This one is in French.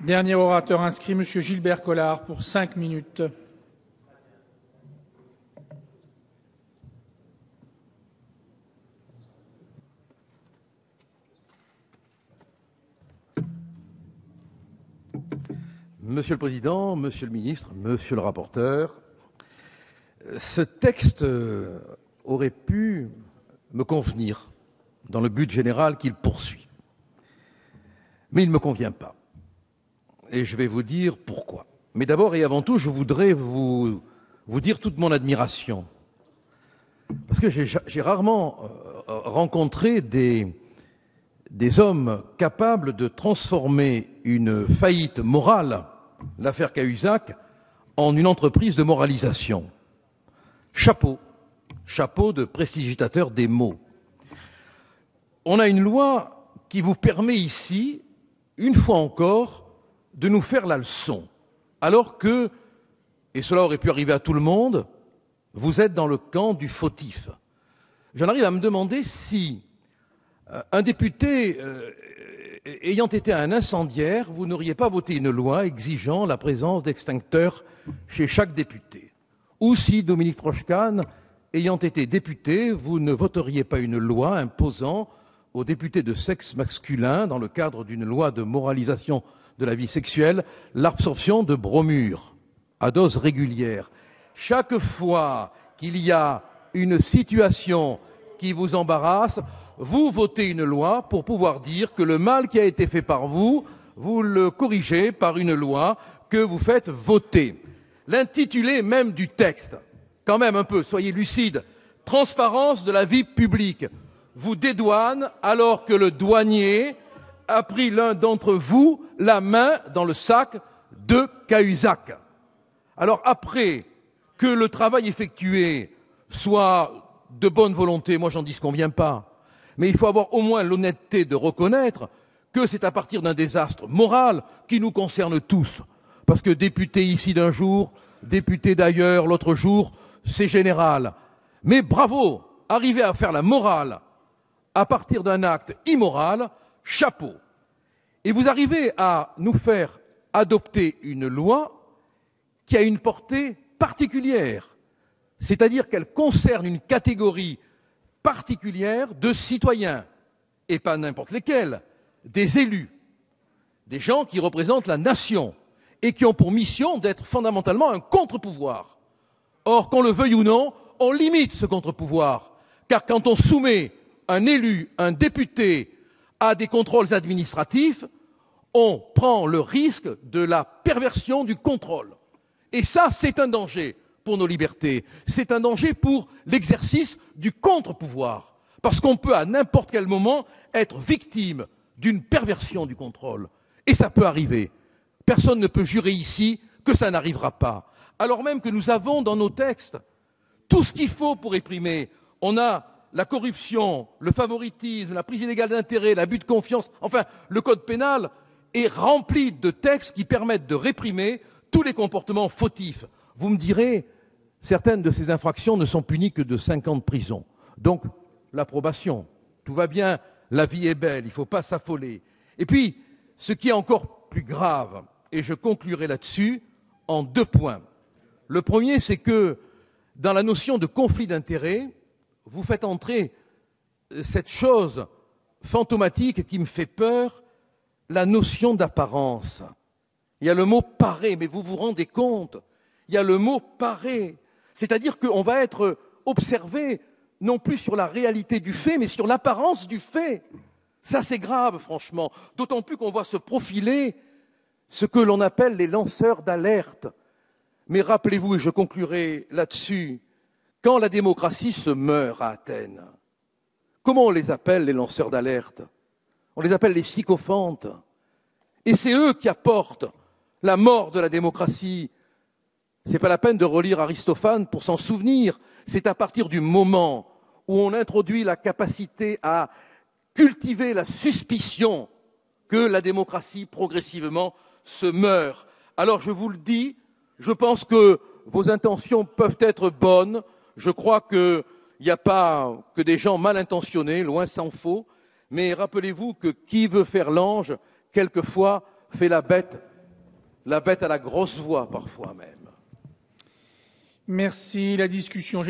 Dernier orateur inscrit, Monsieur Gilbert Collard, pour 5 minutes. Monsieur le Président, Monsieur le Ministre, Monsieur le rapporteur, ce texte aurait pu me convenir dans le but général qu'il poursuit. Mais il ne me convient pas. Et je vais vous dire pourquoi. Mais d'abord et avant tout, je voudrais vous dire toute mon admiration. Parce que j'ai rarement rencontré des hommes capables de transformer une faillite morale, l'affaire Cahuzac, en une entreprise de moralisation. Chapeau de prestidigitateur des mots. On a une loi qui vous permet ici, une fois encore, de nous faire la leçon, alors que, et cela aurait pu arriver à tout le monde, vous êtes dans le camp du fautif. J'en arrive à me demander si un député ayant été un incendiaire, vous n'auriez pas voté une loi exigeant la présence d'extincteurs chez chaque député. Ou si Dominique Strauss-Kahn, ayant été député, vous ne voteriez pas une loi imposant aux députés de sexe masculin, dans le cadre d'une loi de moralisation de la vie sexuelle, l'absorption de bromure à dose régulière. Chaque fois qu'il y a une situation qui vous embarrasse, vous votez une loi pour pouvoir dire que le mal qui a été fait par vous, vous le corrigez par une loi que vous faites voter. L'intitulé même du texte, quand même un peu, soyez lucide, transparence de la vie publique, vous dédouane alors que le douanier a pris l'un d'entre vous la main dans le sac de Cahuzac. Alors après que le travail effectué soit de bonne volonté, moi j'en disconviens pas, mais il faut avoir au moins l'honnêteté de reconnaître que c'est à partir d'un désastre moral qui nous concerne tous. Parce que député ici d'un jour, député d'ailleurs l'autre jour, c'est général. Mais bravo, arriver à faire la morale à partir d'un acte immoral, chapeau. Et vous arrivez à nous faire adopter une loi qui a une portée particulière, c'est-à-dire qu'elle concerne une catégorie particulière de citoyens, et pas n'importe lesquels, des élus, des gens qui représentent la nation et qui ont pour mission d'être fondamentalement un contre-pouvoir. Or, qu'on le veuille ou non, on limite ce contre-pouvoir, car quand on soumet un élu, un député, à des contrôles administratifs, on prend le risque de la perversion du contrôle. Et ça, c'est un danger pour nos libertés. C'est un danger pour l'exercice du contre-pouvoir. Parce qu'on peut à n'importe quel moment être victime d'une perversion du contrôle. Et ça peut arriver. Personne ne peut jurer ici que ça n'arrivera pas. Alors même que nous avons dans nos textes tout ce qu'il faut pour réprimer. On a la corruption, le favoritisme, la prise illégale d'intérêt, l'abus de confiance, enfin, le code pénal est rempli de textes qui permettent de réprimer tous les comportements fautifs. Vous me direz, certaines de ces infractions ne sont punies que de 5 ans de prison. Donc, l'approbation, tout va bien, la vie est belle, il ne faut pas s'affoler. Et puis, ce qui est encore plus grave, et je conclurai là-dessus en 2 points. Le premier, c'est que dans la notion de conflit d'intérêts, vous faites entrer cette chose fantomatique qui me fait peur, la notion d'apparence. Il y a le mot « parer », mais vous vous rendez compte, il y a le mot « parer », c'est-à-dire qu'on va être observé non plus sur la réalité du fait, mais sur l'apparence du fait. Ça, c'est grave, franchement, d'autant plus qu'on voit se profiler ce que l'on appelle les lanceurs d'alerte. Mais rappelez-vous, et je conclurai là-dessus, quand la démocratie se meurt à Athènes, comment on les appelle, les lanceurs d'alerte? On les appelle les sycophantes. Et c'est eux qui apportent la mort de la démocratie. C'est pas la peine de relire Aristophane pour s'en souvenir. C'est à partir du moment où on introduit la capacité à cultiver la suspicion que la démocratie, progressivement, se meurt. Alors, je vous le dis, je pense que vos intentions peuvent être bonnes. Je crois qu'il n'y a pas que des gens mal intentionnés, loin s'en faut. Mais rappelez-vous que qui veut faire l'ange, quelquefois, fait la bête à la grosse voix parfois même. Merci. La discussion générale.